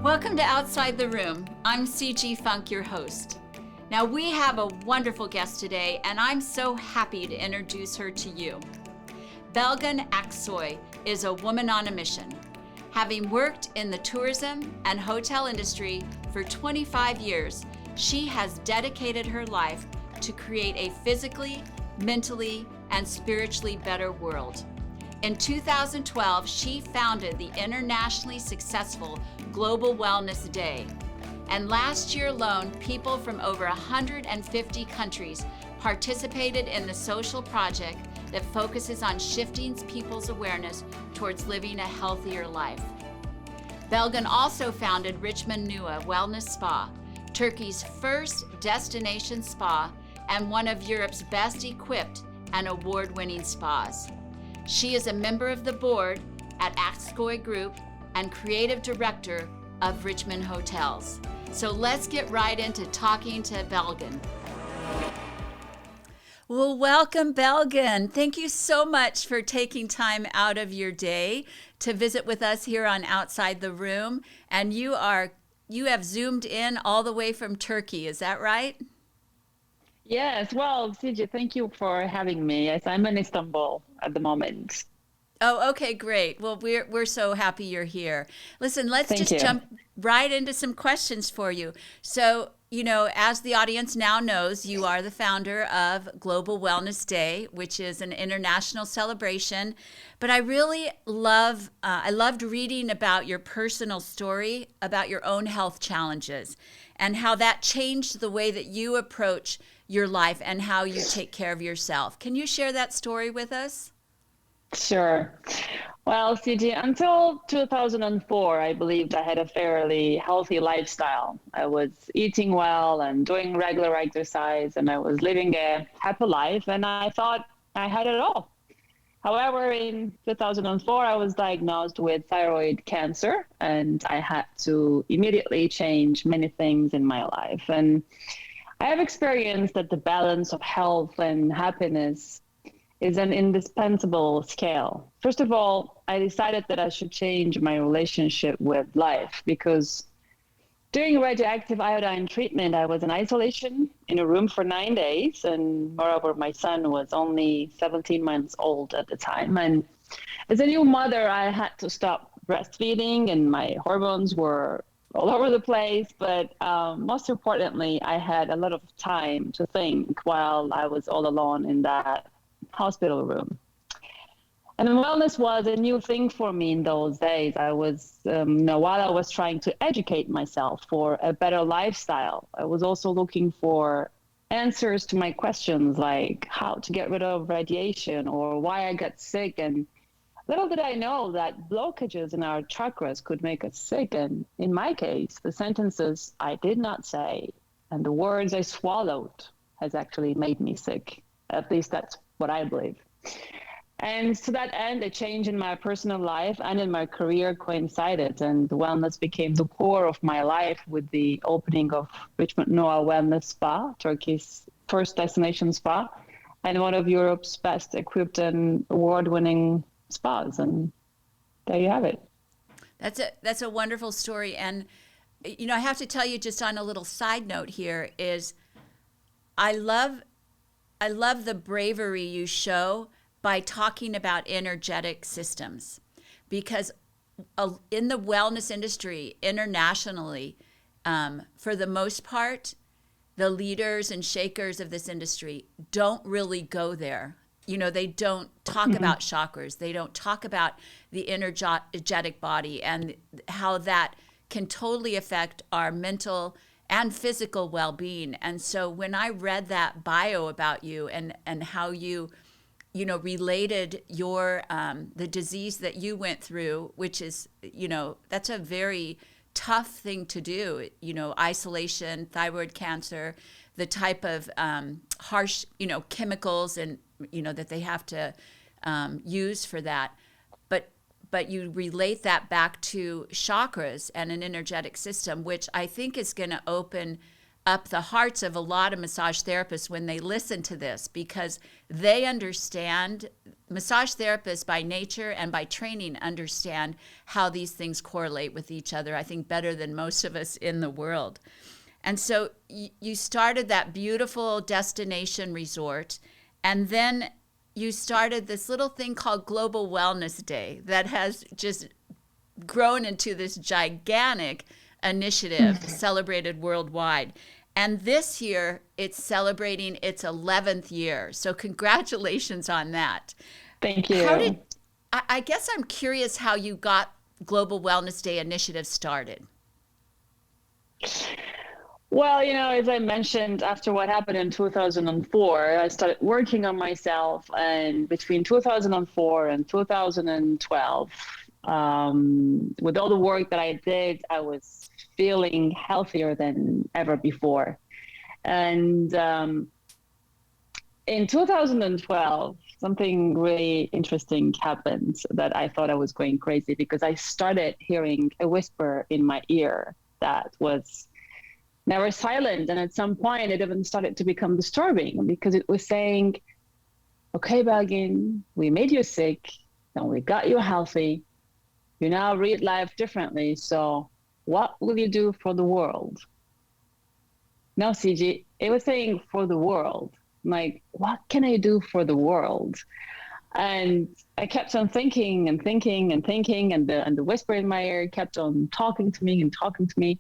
Welcome to Outside the Room. I'm CG Funk, your host. Now we have a wonderful guest today, and I'm so happy to introduce her to you. Belgin Aksoy is a woman on a mission. Having worked in the tourism and hotel industry for 25 years, she has dedicated her life to create a physically, mentally, and spiritually better world. In 2012, she founded the internationally successful Global Wellness Day. And last year alone, people from over 150 countries participated in the social project that focuses on shifting people's awareness towards living a healthier life. Belgin also founded Richmond Nua Wellness Spa, Turkey's first destination spa and one of Europe's best equipped and award-winning spas. She is a member of the board at Aksoy Group and creative director of Richmond Hotels. So let's get right into talking to Belgin. Well, welcome, Belgin. Thank you so much for taking time out of your day to visit with us here on Outside the Room. And you have zoomed in all the way from Turkey, is that right? Yes, well, CJ, thank you for having me. Yes, I'm in Istanbul at the moment. Oh, okay, great. Well, we're so happy you're here. Listen, let's Thank just you. jump right into some questions for you. So, as the audience now knows, you are the founder of Global Wellness Day, which is an international celebration. But I really loved reading about your personal story, about your own health challenges, and how that changed the way that you approach your life and how you take care of yourself. Can you share that story with us? Sure. Well, CJ, until 2004, I believed I had a fairly healthy lifestyle. I was eating well and doing regular exercise, and I was living a happy life, and I thought I had it all. However, in 2004, I was diagnosed with thyroid cancer, and I had to immediately change many things in my life. And I have experienced that the balance of health and happiness is an indispensable scale. First of all, I decided that I should change my relationship with life because during radioactive iodine treatment, I was in isolation in a room for 9 days. And moreover, my son was only 17 months old at the time. And as a new mother, I had to stop breastfeeding and my hormones were all over the place. But most importantly, I had a lot of time to think while I was all alone in that hospital room. And wellness was a new thing for me in those days. I was, while I was trying to educate myself for a better lifestyle, I was also looking for answers to my questions like how to get rid of radiation or why I got sick. And little did I know that blockages in our chakras could make us sick. And in my case, the sentences I did not say and the words I swallowed has actually made me sick. At least that's what I believe. And to that end, a change in my personal life and in my career coincided, and wellness became the core of my life with the opening of Richmond Nua Wellness Spa, Turkey's first destination spa, and one of Europe's best equipped and award-winning spas. And there you have it. That's a wonderful story. And, I have to tell you just on a little side note here is I love the bravery you show by talking about energetic systems, because in the wellness industry internationally, for the most part, the leaders and shakers of this industry don't really go there. They don't talk about chakras. They don't talk about the energetic body and how that can totally affect our mental and physical well-being. And so when I read that bio about you and how you related your the disease that you went through, which is, that's a very tough thing to do, isolation, thyroid cancer, the type of harsh, chemicals and, that they have to use for that. But you relate that back to chakras and an energetic system, which I think is going to open up the hearts of a lot of massage therapists when they listen to this, because they understand massage therapists by nature and by training understand how these things correlate with each other, I think better than most of us in the world. And so you started that beautiful destination resort, and then you started this little thing called Global Wellness Day that has just grown into this gigantic initiative celebrated worldwide. And this year, it's celebrating its 11th year. So congratulations on that. Thank How you. I guess I'm curious how you got Global Wellness Day initiative started. Well, as I mentioned, after what happened in 2004, I started working on myself. And between 2004 and 2012, with all the work that I did, I was feeling healthier than ever before. And in 2012, something really interesting happened that I thought I was going crazy, because I started hearing a whisper in my ear that was never silent. And at some point, it even started to become disturbing, because it was saying, okay, Belgin, we made you sick and we got you healthy. You now read life differently. So what will you do for the world? No, CG, it was saying for the world. I'm like, what can I do for the world? And I kept on thinking and thinking and thinking, and the whisper in my ear kept on talking to me and talking to me.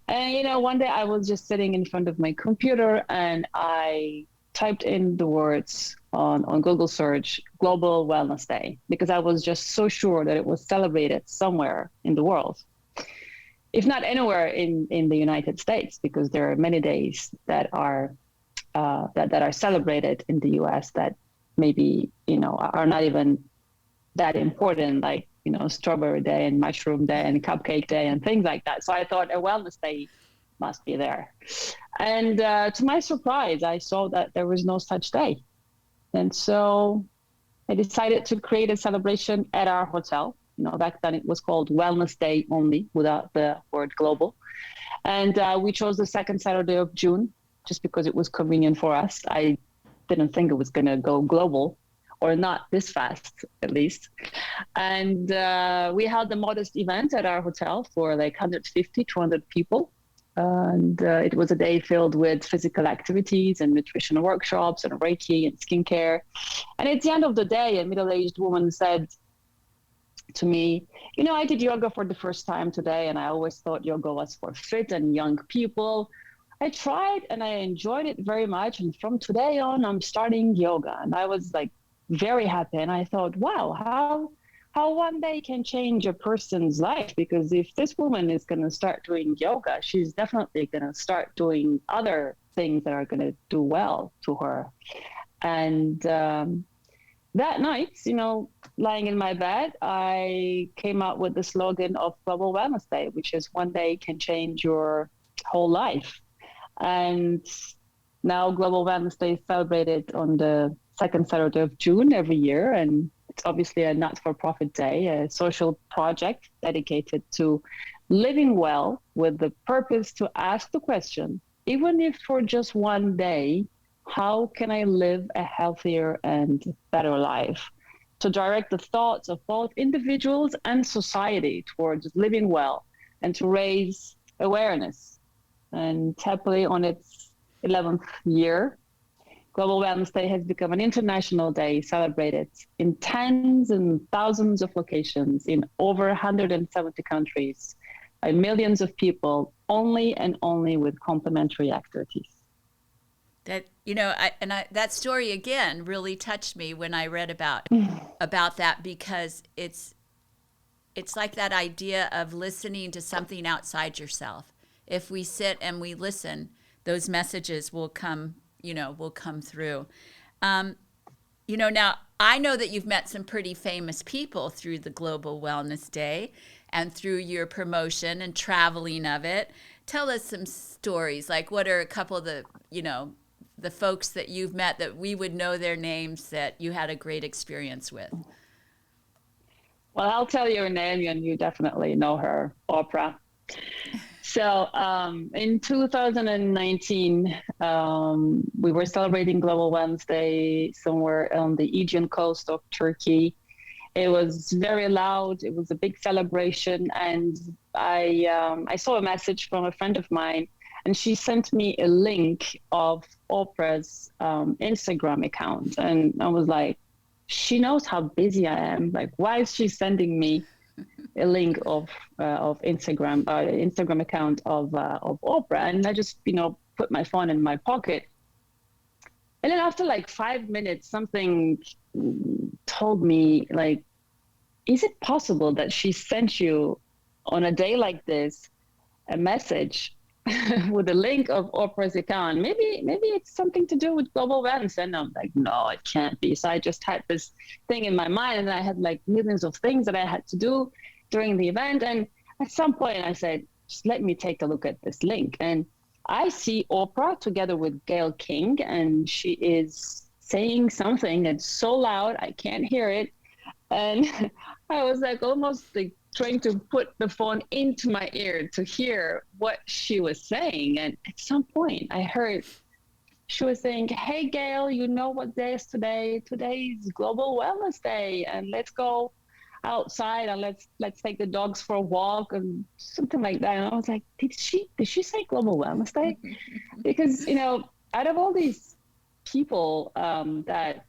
And one day I was just sitting in front of my computer, and I typed in the words on Google search, Global Wellness Day, because I was just so sure that it was celebrated somewhere in the world, if not anywhere in the United States, because there are many days that are that are celebrated in the US that maybe are not even that important, like Strawberry Day and Mushroom Day and Cupcake Day and things like that. So I thought a Wellness Day must be there. And to my surprise, I saw that there was no such day. And so I decided to create a celebration at our hotel. Back then it was called Wellness Day only, without the word global. And we chose the second Saturday of June, just because it was convenient for us. I didn't think it was going to go global, or not this fast, at least. And we held a modest event at our hotel for like 150, 200 people. And it was a day filled with physical activities and nutritional workshops and Reiki and skincare. And at the end of the day, a middle-aged woman said to me, I did yoga for the first time today, and I always thought yoga was for fit and young people. I tried and I enjoyed it very much. And from today on, I'm starting yoga. And I was like very happy. And I thought, wow, how one day can change a person's life. Because if this woman is going to start doing yoga, she's definitely going to start doing other things that are going to do well to her. And that night, lying in my bed, I came up with the slogan of Global Wellness Day, which is one day can change your whole life. And now Global Wellness Day is celebrated on the second Saturday of June every year. And it's obviously a not-for-profit day, a social project dedicated to living well, with the purpose to ask the question, even if for just one day, how can I live a healthier and better life? To direct the thoughts of both individuals and society towards living well, and to raise awareness. And happily, on its 11th year, Global Wellness Day has become an international day celebrated in tens and thousands of locations in over 170 countries by millions of people, only and only with complementary activities. That that story again really touched me when I read about that, because it's like that idea of listening to something outside yourself. If we sit and we listen, those messages will come through. Now I know that you've met some pretty famous people through the Global Wellness Day and through your promotion and traveling of it. Tell us some stories. Like, what are a couple of the folks that you've met that we would know their names that you had a great experience with? Well, I'll tell you her name, and you definitely know her, Oprah. So in 2019, we were celebrating Global Wednesday somewhere on the Aegean coast of Turkey. It was very loud. It was a big celebration, and I saw a message from a friend of mine, and she sent me a link of Oprah's Instagram account, and I was like, she knows how busy I am. Like, why is she sending me a link of Instagram account of Oprah? And I just put my phone in my pocket, and then after like 5 minutes, something told me like, is it possible that she sent you on a day like this a message with a link of Oprah's account? Maybe it's something to do with global wellness. And I'm like, no, it can't be. So I just had this thing in my mind, and I had like millions of things that I had to do during the event. And at some point I said, just let me take a look at this link. And I see Oprah together with Gayle King, and she is saying something that's so loud I can't hear it. And I was like almost like trying to put the phone into my ear to hear what she was saying. And at some point I heard she was saying, hey, Gayle, you know what day is today? Today is Global Wellness Day, and let's go outside and let's take the dogs for a walk and something like that. And I was like, did she say Global Wellness Day? Because, out of all these people that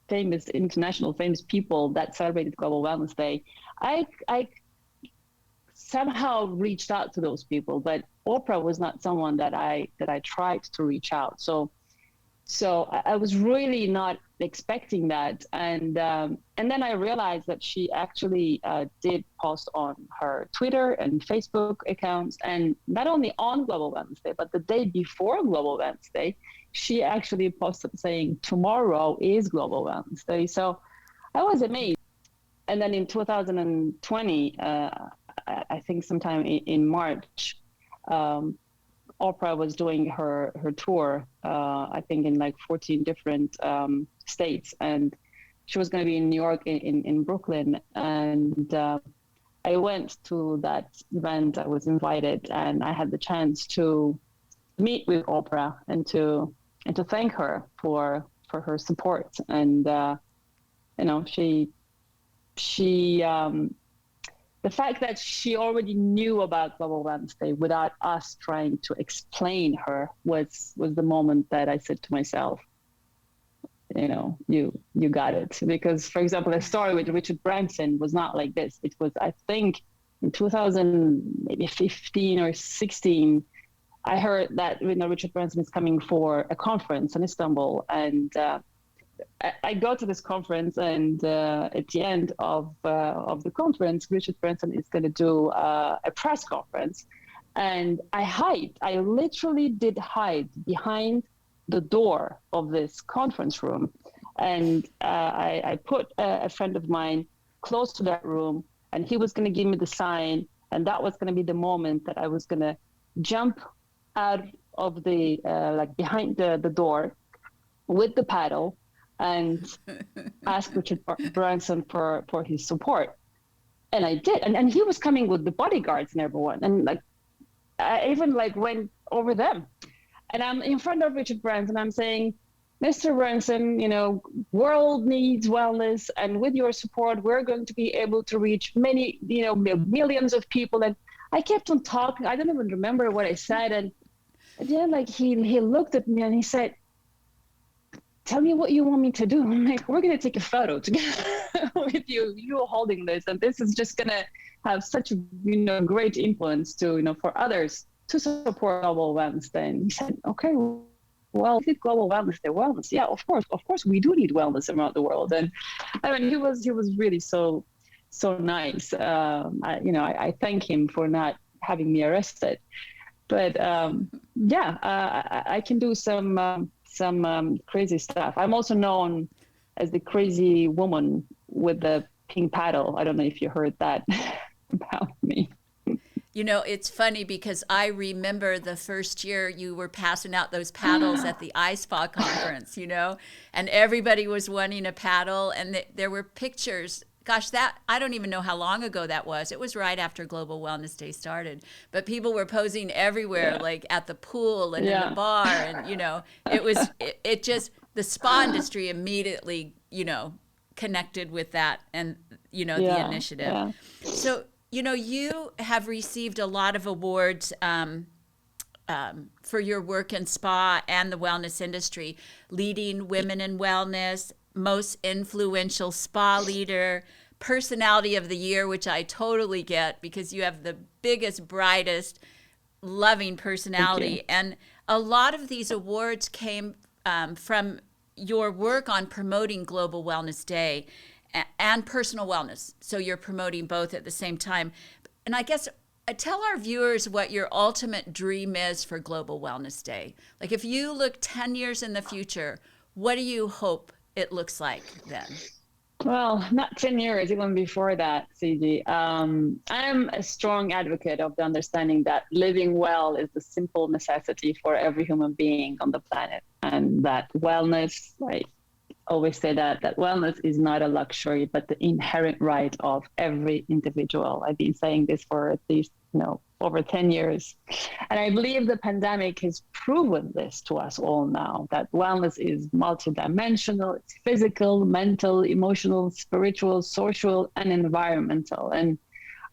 famous international famous people that celebrated Global Wellness Day, I somehow reached out to those people, but Oprah was not someone that I tried to reach out. So I was really not expecting that, and then I realized that she actually did post on her Twitter and Facebook accounts, and not only on Global Wellness Day, but the day before Global Wellness Day, she actually posted saying tomorrow is Global Wellness Day. So I was amazed. And then in 2020, I think sometime in March, Oprah was doing her tour, I think in like 14 different states, and she was going to be in New York, in Brooklyn, and I went to that event. I was invited, and I had the chance to meet with Oprah and to thank her for her support. And she the fact that she already knew about Global Wellness Day without us trying to explain her was the moment that I said to myself, you got it. Because, for example, the story with Richard Branson was not like this. It was, I think, in 2015 or 16, I heard that Richard Branson is coming for a conference in Istanbul, and I go to this conference, and at the end of the conference, Richard Branson is going to do a press conference, and I literally did hide behind the door of this conference room, and I put a friend of mine close to that room, and he was going to give me the sign, and that was going to be the moment that I was going to jump out of the behind the door with the paddle and ask Richard Branson for his support. And I did. And he was coming with the bodyguards and everyone. And I even went over them. And I'm in front of Richard Branson. I'm saying, Mr. Branson, world needs wellness. And with your support, we're going to be able to reach many, millions of people. And I kept on talking. I don't even remember what I said. And then he looked at me and he said, tell me what you want me to do. I'm like, we're going to take a photo together with you holding this. And this is just going to have such a, great influence to, for others to support Global Wellness Day. And he said, okay, well, is it Global Wellness Day? Wellness. Yeah, of course, we do need wellness around the world. And I mean, he was really so nice. I thank him for not having me arrested. But I can do some crazy stuff. I'm also known as the crazy woman with the pink paddle. I don't know if you heard that about me. It's funny because I remember the first year you were passing out those paddles at the iSpa conference, and everybody was wanting a paddle, and there were pictures gosh, that I don't even know how long ago that was. It was right after Global Wellness Day started, but people were posing everywhere, like at the pool and in the bar, and it just the spa industry immediately connected with that, and the initiative. Yeah. So you have received a lot of awards. For your work in spa and the wellness industry, leading women in wellness, most influential spa leader, personality of the year, which I totally get because you have the biggest, brightest, loving personality. And a lot of these awards came from your work on promoting Global Wellness Day and personal wellness. So you're promoting both at the same time. And I guess tell our viewers what your ultimate dream is for Global Wellness Day. Like if you look 10 years in the future, what do you hope it looks like then? Well, not 10 years, even before that, CG. I'm a strong advocate of the understanding that living well is the simple necessity for every human being on the planet. And that wellness, I always say that wellness is not a luxury, but the inherent right of every individual. I've been saying this for at least, over 10 years. And I believe the pandemic has proven this to us all now, that wellness is multidimensional. It's physical, mental, emotional, spiritual, social, and environmental. And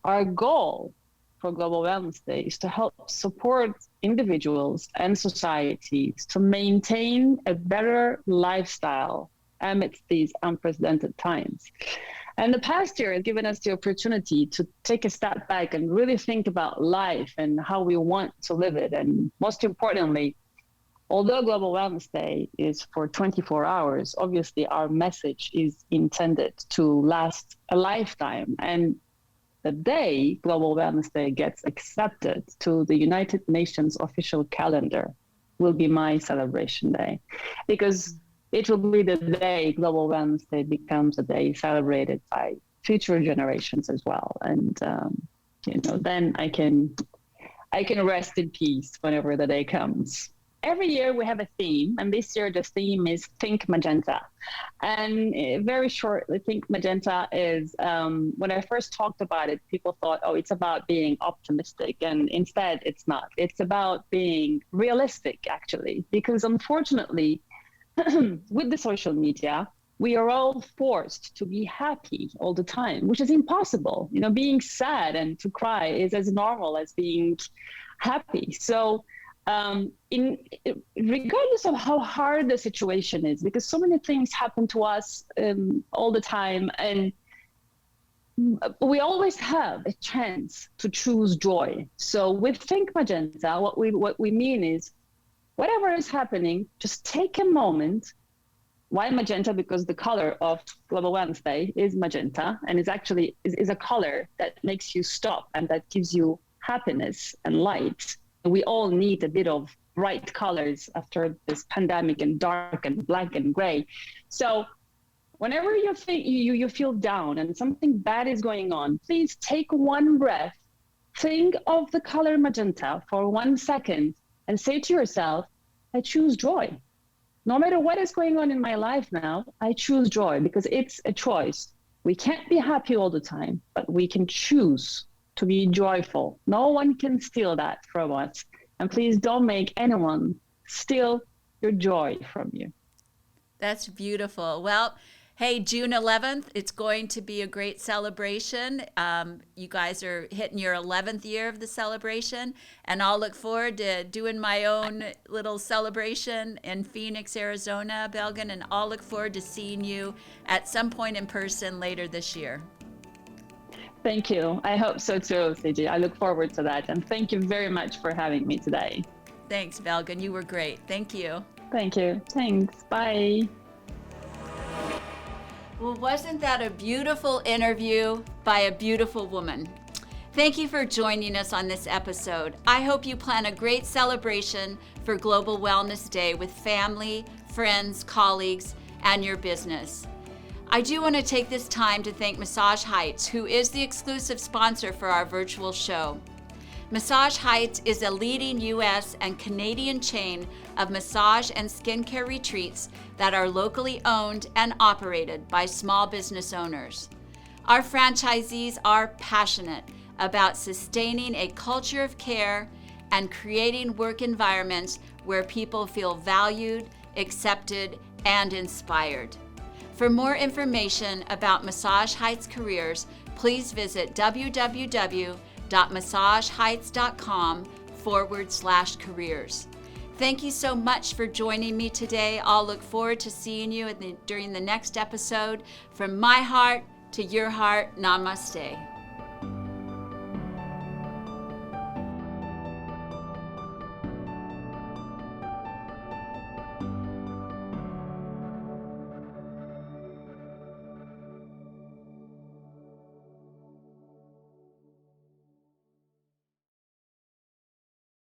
our goal for Global Wellness Day is to help support individuals and societies to maintain a better lifestyle amidst these unprecedented times. And the past year has given us the opportunity to take a step back and really think about life and how we want to live it. And most importantly, although Global Wellness Day is for 24 hours, obviously our message is intended to last a lifetime. And the day Global Wellness Day gets accepted to the United Nations official calendar will be my celebration day, because it will be the day Global Wellness Day becomes a day celebrated by future generations as well. And, then I can rest in peace whenever the day comes. Every year we have a theme, and this year the theme is Think Magenta. And very shortly, Think Magenta is, when I first talked about it, people thought, oh, it's about being optimistic. And instead, it's not. It's about being realistic, actually, because unfortunately, with the social media, we are all forced to be happy all the time, which is impossible. Being sad and to cry is as normal as being happy. So regardless of how hard the situation is, because so many things happen to us all the time, and we always have a chance to choose joy. So with Think Magenta, what we mean is, whatever is happening, just take a moment. Why magenta? Because the color of Global Wellness Day is magenta, and it's actually is a color that makes you stop and that gives you happiness and light. We all need a bit of bright colors after this pandemic and dark and black and gray. So whenever you think you feel down and something bad is going on, please take one breath, think of the color magenta for 1 second, and say to yourself, I choose joy. No matter what is going on in my life now, I choose joy, because it's a choice. We can't be happy all the time, but we can choose to be joyful. No one can steal that from us. And please don't make anyone steal your joy from you. That's beautiful. Well, hey, June 11th, it's going to be a great celebration. You guys are hitting your 11th year of the celebration, and I'll look forward to doing my own little celebration in Phoenix, Arizona, Belgin, and I'll look forward to seeing you at some point in person later this year. Thank you. I hope so too, CG. I look forward to that, and thank you very much for having me today. Thanks, Belgin. You were great. Thank you. Thank you. Thanks. Bye. Well, wasn't that a beautiful interview by a beautiful woman? Thank you for joining us on this episode. I hope you plan a great celebration for Global Wellness Day with family, friends, colleagues, and your business. I do want to take this time to thank Massage Heights, who is the exclusive sponsor for our virtual show. Massage Heights is a leading U.S. and Canadian chain of massage and skincare retreats that are locally owned and operated by small business owners. Our franchisees are passionate about sustaining a culture of care and creating work environments where people feel valued, accepted, and inspired. For more information about Massage Heights Careers, please visit www.massageheights.com/careers. Thank you so much for joining me today. I'll look forward to seeing you during the next episode. From my heart to your heart, namaste.